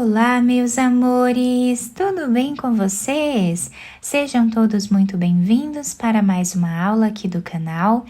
Olá, meus amores! Tudo bem com vocês? Sejam todos muito bem-vindos para mais uma aula aqui do canal.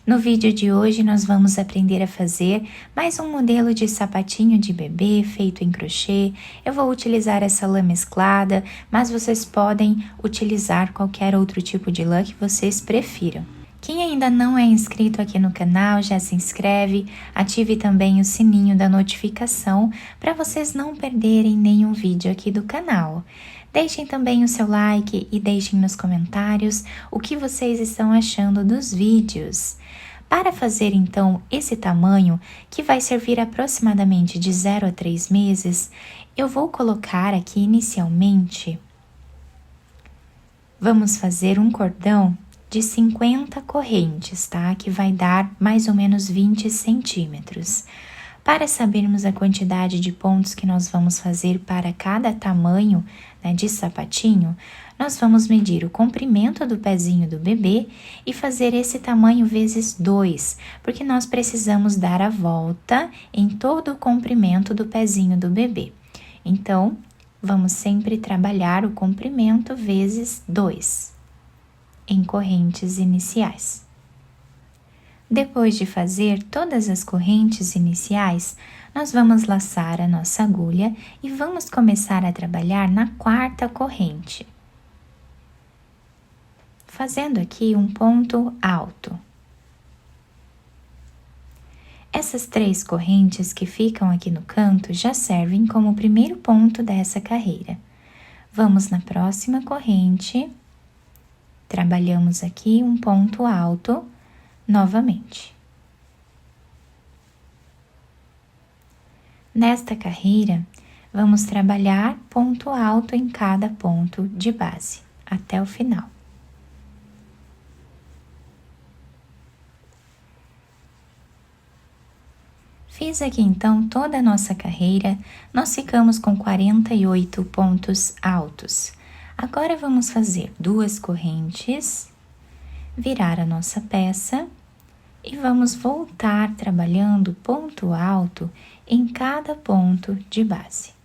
No vídeo de hoje nós vamos aprender a fazer mais um modelo de sapatinho de bebê feito em crochê. Eu vou utilizar essa lã mesclada, mas vocês podem utilizar qualquer outro tipo de lã que vocês prefiram. Quem ainda não é inscrito aqui no canal, já se inscreve, ative também o sininho da notificação para vocês não perderem nenhum vídeo aqui do canal. Deixem também o seu like e deixem nos comentários o que vocês estão achando dos vídeos. Para fazer então esse tamanho, que vai servir aproximadamente de 0 a 3 meses, eu vou colocar aqui inicialmente, vamos fazer um cordão de 50 correntes, tá? Que vai dar mais ou menos 20 centímetros. Para sabermos a quantidade de pontos que nós vamos fazer para cada tamanho, né, de sapatinho, nós vamos medir o comprimento do pezinho do bebê e fazer esse tamanho vezes 2, porque nós precisamos dar a volta em todo o comprimento do pezinho do bebê. Então, vamos sempre trabalhar o comprimento vezes 2. Em correntes iniciais. Depois de fazer todas as correntes iniciais, nós vamos laçar a nossa agulha e vamos começar a trabalhar na quarta corrente, fazendo aqui um ponto alto. Essas 3 correntes que ficam aqui no canto já servem como o primeiro ponto dessa carreira. Vamos na próxima corrente. Trabalhamos aqui um ponto alto novamente. Nesta carreira, vamos trabalhar ponto alto em cada ponto de base, até o final. Fiz aqui então toda a nossa carreira, nós ficamos com 48 pontos altos. Agora, vamos fazer 2 correntes, virar a nossa peça e vamos voltar trabalhando ponto alto em cada ponto de base.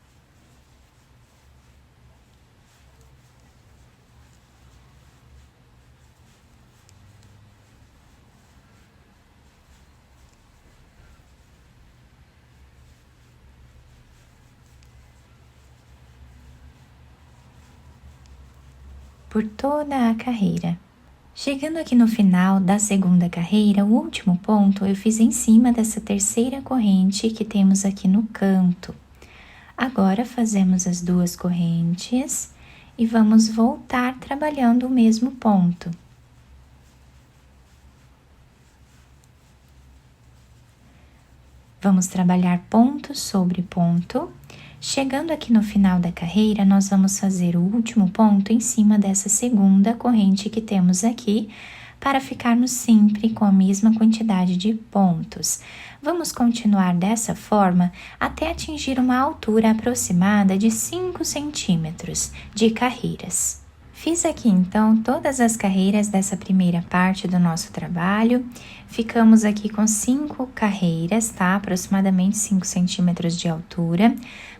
Por toda a carreira. Chegando aqui no final da segunda carreira, o último ponto eu fiz em cima dessa terceira corrente que temos aqui no canto. Agora, fazemos as 2 correntes e vamos voltar trabalhando o mesmo ponto. Vamos trabalhar ponto sobre ponto. Chegando aqui no final da carreira, nós vamos fazer o último ponto em cima dessa segunda corrente que temos aqui, para ficarmos sempre com a mesma quantidade de pontos. Vamos continuar dessa forma até atingir uma altura aproximada de 5 centímetros de carreiras. Fiz aqui então todas as carreiras dessa primeira parte do nosso trabalho. Ficamos aqui com 5 carreiras, tá? Aproximadamente 5 centímetros de altura.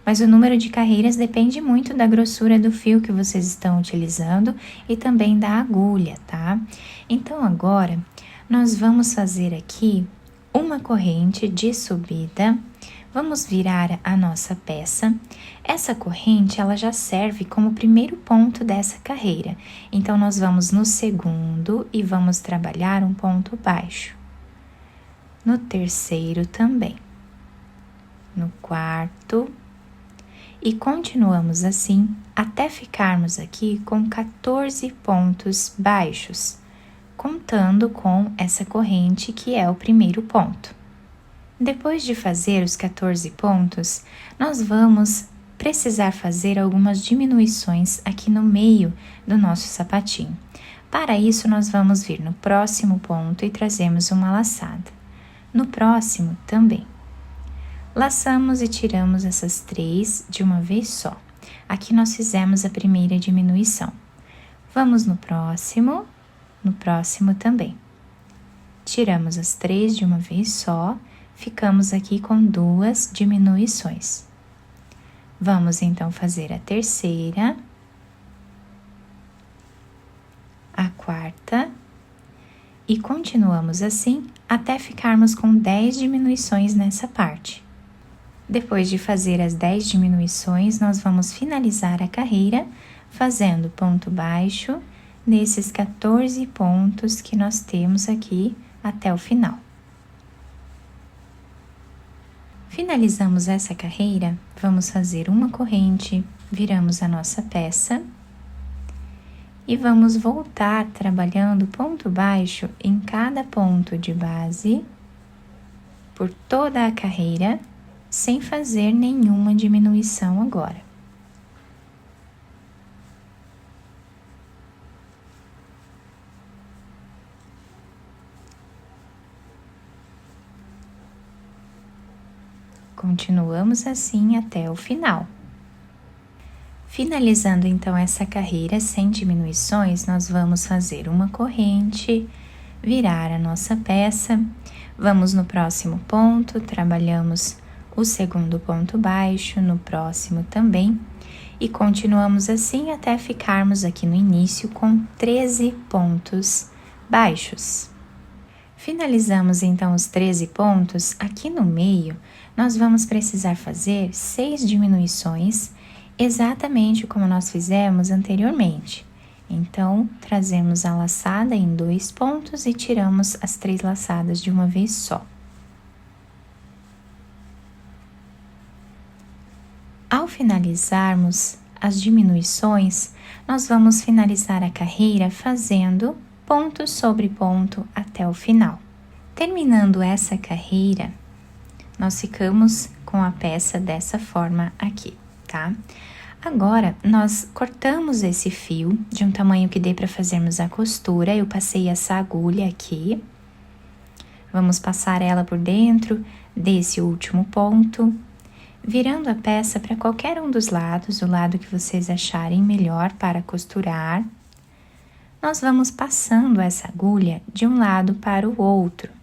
Mas o número de carreiras depende muito da grossura do fio que vocês estão utilizando e também da agulha, tá? Então, agora, nós vamos fazer aqui uma corrente de subida. Vamos virar a nossa peça. Essa corrente, ela já serve como primeiro ponto dessa carreira. Então, nós vamos no segundo e vamos trabalhar um ponto baixo. No terceiro também. No quarto. E continuamos assim até ficarmos aqui com 14 pontos baixos, contando com essa corrente que é o primeiro ponto. Depois de fazer os 14 pontos, nós vamos precisar fazer algumas diminuições aqui no meio do nosso sapatinho. Para isso, nós vamos vir no próximo ponto e trazemos uma laçada. No próximo também. Laçamos e tiramos essas 3 de uma vez só. Aqui nós fizemos a primeira diminuição. Vamos no próximo também. Tiramos as 3 de uma vez só, ficamos aqui com 2 diminuições. Vamos então fazer a terceira, a quarta e continuamos assim até ficarmos com 10 diminuições nessa parte. Depois de fazer as 10 diminuições, nós vamos finalizar a carreira fazendo ponto baixo nesses 14 pontos que nós temos aqui até o final. Finalizamos essa carreira, vamos fazer uma corrente, viramos a nossa peça e vamos voltar trabalhando ponto baixo em cada ponto de base por toda a carreira, sem fazer nenhuma diminuição agora. Continuamos assim até o final. Finalizando então essa carreira sem diminuições, nós vamos fazer uma corrente, virar a nossa peça, vamos no próximo ponto, trabalhamos o segundo ponto baixo, no próximo também, e continuamos assim até ficarmos aqui no início com 13 pontos baixos. Finalizamos então os 13 pontos, aqui no meio nós vamos precisar fazer 6 diminuições, exatamente como nós fizemos anteriormente. Então, trazemos a laçada em 2 pontos e tiramos as 3 laçadas de uma vez só. Ao finalizarmos as diminuições, nós vamos finalizar a carreira fazendo ponto sobre ponto até o final. Terminando essa carreira, nós ficamos com a peça dessa forma aqui, tá? Agora, nós cortamos esse fio de um tamanho que dê para fazermos a costura. Eu passei essa agulha aqui. Vamos passar ela por dentro desse último ponto, virando a peça para qualquer um dos lados, o lado que vocês acharem melhor para costurar. Nós vamos passando essa agulha de um lado para o outro.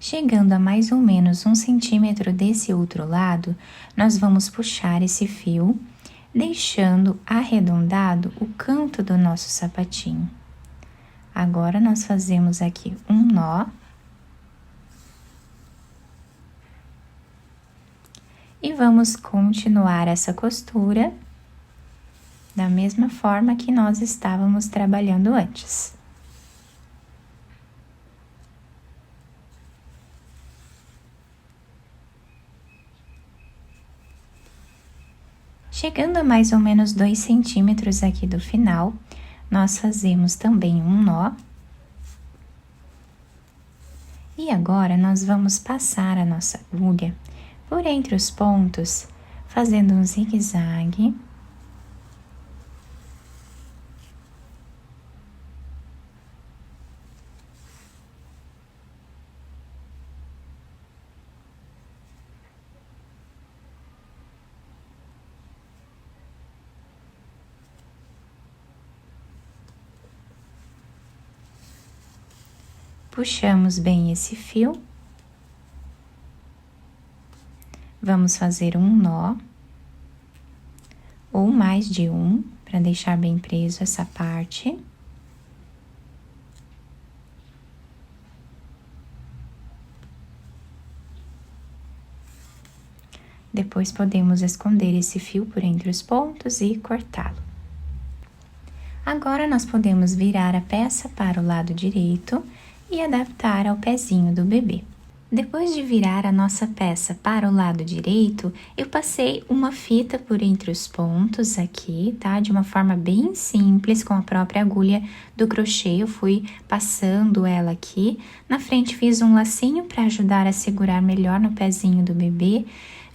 Chegando a mais ou menos 1 centímetro desse outro lado, nós vamos puxar esse fio, deixando arredondado o canto do nosso sapatinho. Agora, nós fazemos aqui um nó. E vamos continuar essa costura da mesma forma que nós estávamos trabalhando antes. Chegando a mais ou menos 2 centímetros aqui do final, nós fazemos também um nó. E agora, nós vamos passar a nossa agulha por entre os pontos, fazendo um zigue-zague. Puxamos bem esse fio. Vamos fazer um nó, ou mais de um, para deixar bem preso essa parte. Depois podemos esconder esse fio por entre os pontos e cortá-lo. Agora, nós podemos virar a peça para o lado direito e adaptar ao pezinho do bebê. Depois de virar a nossa peça para o lado direito, eu passei uma fita por entre os pontos aqui, tá? De uma forma bem simples, com a própria agulha do crochê, eu fui passando ela aqui. Na frente fiz um lacinho para ajudar a segurar melhor no pezinho do bebê.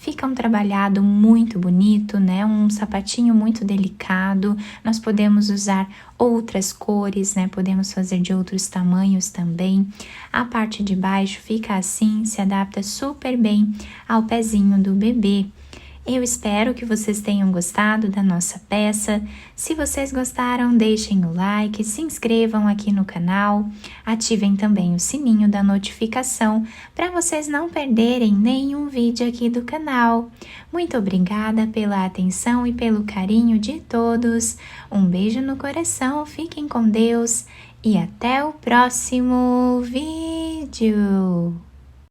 Fica um trabalhado muito bonito, né? Um sapatinho muito delicado. Nós podemos usar outras cores, né? Podemos fazer de outros tamanhos também. A parte de baixo fica assim, se adapta super bem ao pezinho do bebê. Eu espero que vocês tenham gostado da nossa peça. Se vocês gostaram, deixem o like, se inscrevam aqui no canal, ativem também o sininho da notificação para vocês não perderem nenhum vídeo aqui do canal. Muito obrigada pela atenção e pelo carinho de todos. Um beijo no coração, fiquem com Deus e até o próximo vídeo!